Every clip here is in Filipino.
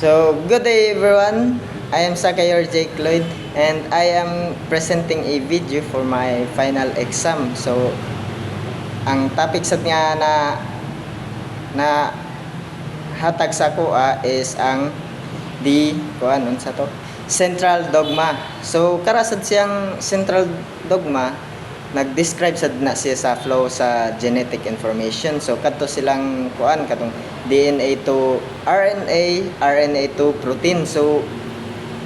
So, good day everyone. I am Sakayor Jake Lloyd and I am presenting a video for my final exam. So, ang topic sad nga na hatag sa kuha is ang unsa to? Central dogma. So, karasad siyang central dogma nag-describe sad na siya sa flow sa genetic information. So kadto silang katong DNA to RNA, RNA to protein. So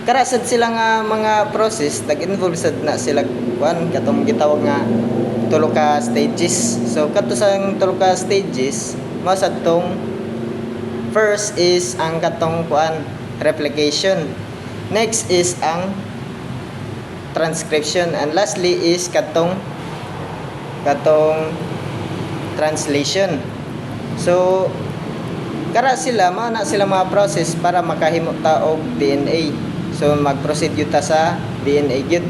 karasad sila nga mga process nag-involve sad na sila katong gitawag nga tulo ka stages. So kadto sang tulo ka stages, mao sad tong first is ang katong replication. Next is ang transcription, and lastly is katong translation. So kara sila mao na sila mga process para makahimo ta og DNA. So mag-proceed yuta sa DNA gyud.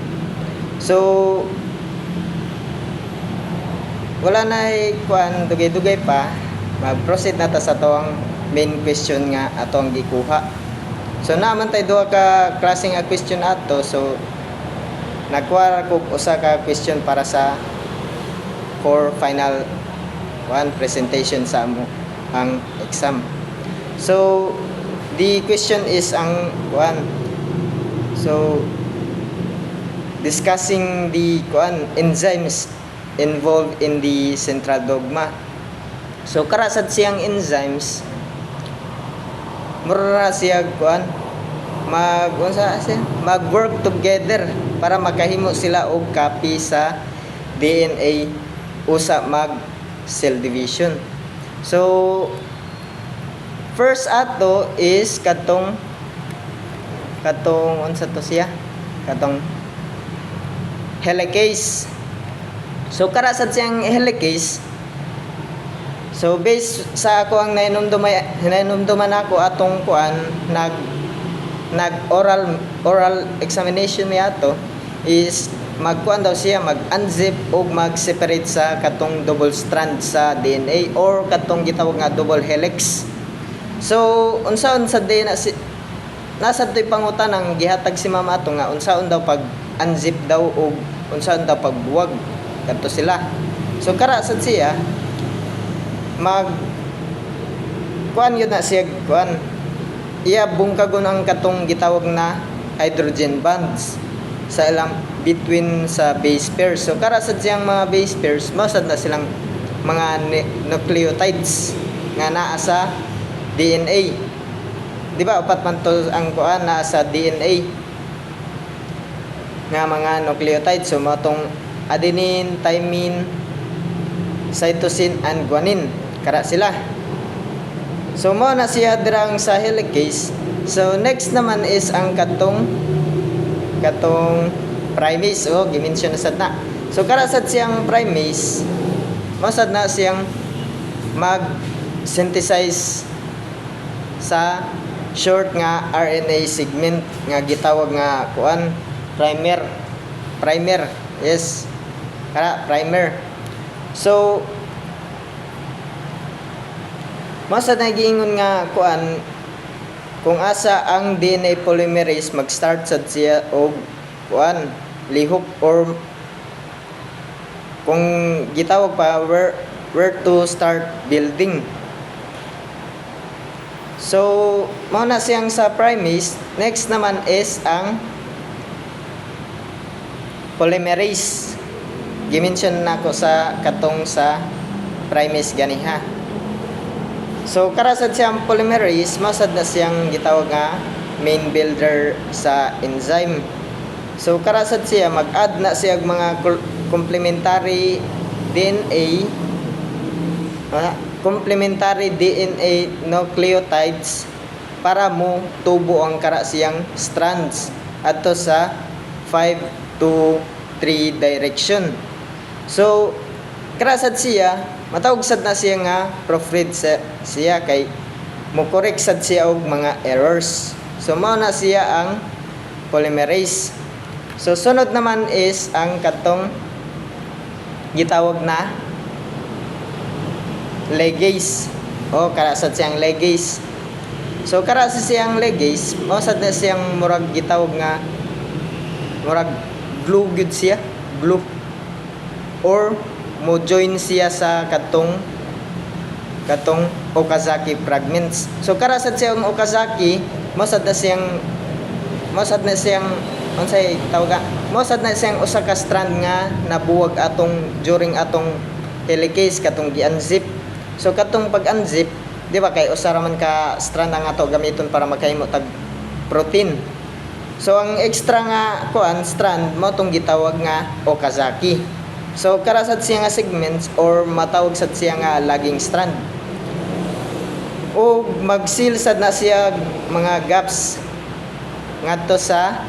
So wala na dugay-dugay pa, mag-proceed na ta sa atong main question nga atong gikuha. So naman tay duha ka klaseng question ato. So nagkuha ko usa ka question para sa for final presentation sa ang exam. So the question is ang so discussing the enzymes involved in the central dogma. So karasad siyang enzymes mura siya mag-work together para makahimo sila og copy sa DNA usa mag cell division. So first ato is katong unsa to siya? Katong helicase. So karasad siyang helicase. So based sa ako ang nainumduman ako atong nag oral examination mi ato is daw siya mag-unzip o mag-separate sa katong double strand sa DNA or katong gitawag nga double helix. So unsaon sa DNA nasa to'y pangutan ang gihatag si mama ato nga unsaon daw pag unzip daw o unsaon daw pagbuwag kadto sila. So karasad siya yun na siya iya bungkagon ang katong gitawag na hydrogen bonds sa ilang between sa base pairs. So karasad siyang mga base pairs, masad na silang mga nucleotides nga naa sa DNA. Di ba upat man to ang naa sa DNA nga mga nucleotides. So matong adenine, thymine, cytosine and guanine, kara sila. So mo na siya dirang sa helicase. So next naman is ang katong primase. Gimension na sad na. So karasad siyang primase, masad na siyang mag-synthesize sa short nga RNA segment nga gitawag nga primer. Yes. Primer. So masad na giingon nga kung asa ang DNA polymerase mag-start sad siya og lihok or kung gitawag pa where to start building. So mao na siyang sa primase. Next naman is ang polymerase. Gimension nako sa katong sa primase ganiha. So karasad siyang polymerase, masad na siyang gitawag nga main builder sa enzyme. So karasad siya mag-add na siya mga complementary DNA nucleotides para mo tubo ang kara siyang strands adto sa 5 to 3 direction. So karasad siya matawag sad na siya nga proofread siya kay mo correct sad siya og mga errors. So mao na siya ang polymerase. So sunod naman is ang katong gitawag na ligase. Karasad siyang ligase. So kara sa siyang ligase, mao sad na siyang murag gitawag nga murag glue gyud siya, glue, or mo join siya sa katong Okazaki fragments. So kara sad siyang Okazaki, mao sad na siyang unsay tawag, mao sad na siyang usa ka strand nga nabuwag atong during atong helicase katong gi-unzip. So katong pag-unzip, di ba kay usa ra man ka strand ang ato gamiton para makahimo tag protein. So ang extra nga strand mo tong gitawag nga Okazaki. So kara sad siya nga segments or matawag sad siya nga lagging strand. O mag-seal sad na siya mga gaps ngadto sa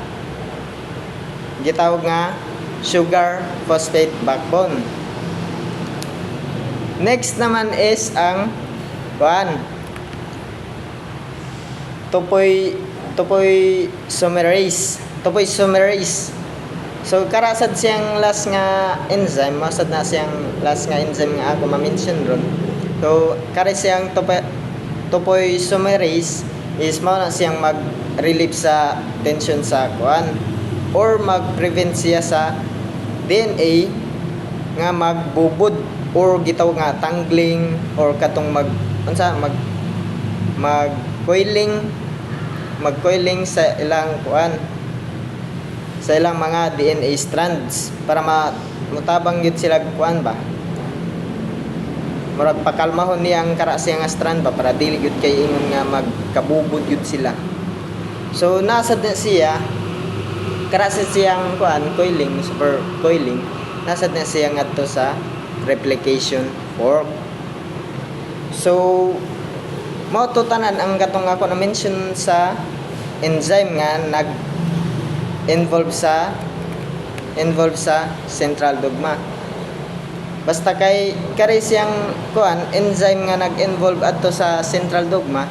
gitawag nga sugar phosphate backbone. Next naman is ang topoisomerase. So karasad siyang last nga enzyme, masad na siyang last nga enzyme nga ako ma-mention ron. So kare siyang topoisomerase is mao na siyang mag-relieve sa tension sa or mag-prevent siya sa DNA nga magbubod or gitawag nga tangling or katong mag-coiling sa ilang sa ilang mga DNA strands para mutabang yun sila ba murag pakalmahon niya ang kara siya nga strand ba para dili gyud kay ingon nga magkabubod gyud sila. So nasa siya kara siyang coiling, super coiling, nasa na siya ngadto sa replication fork. So mao to tanan ang katong ako na mention sa enzyme nga involve sa central dogma. Basta kay kare siyang enzyme nga nag-involve adto sa central dogma,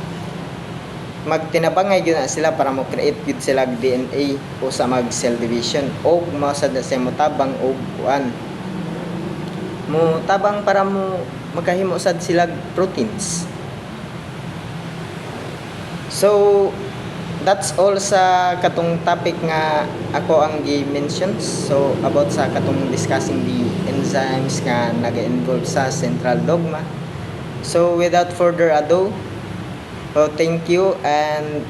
magtinabangay gyud na sila para mo create gyud sila DNA o sa mag cell division o mausad na siya motabang o mo tabang para mo magkahimo sad sila proteins. So that's all sa katong topic nga ako ang gi-mention. So about sa katong discussing the enzymes nga naga-involve sa central dogma. So without further ado, thank you and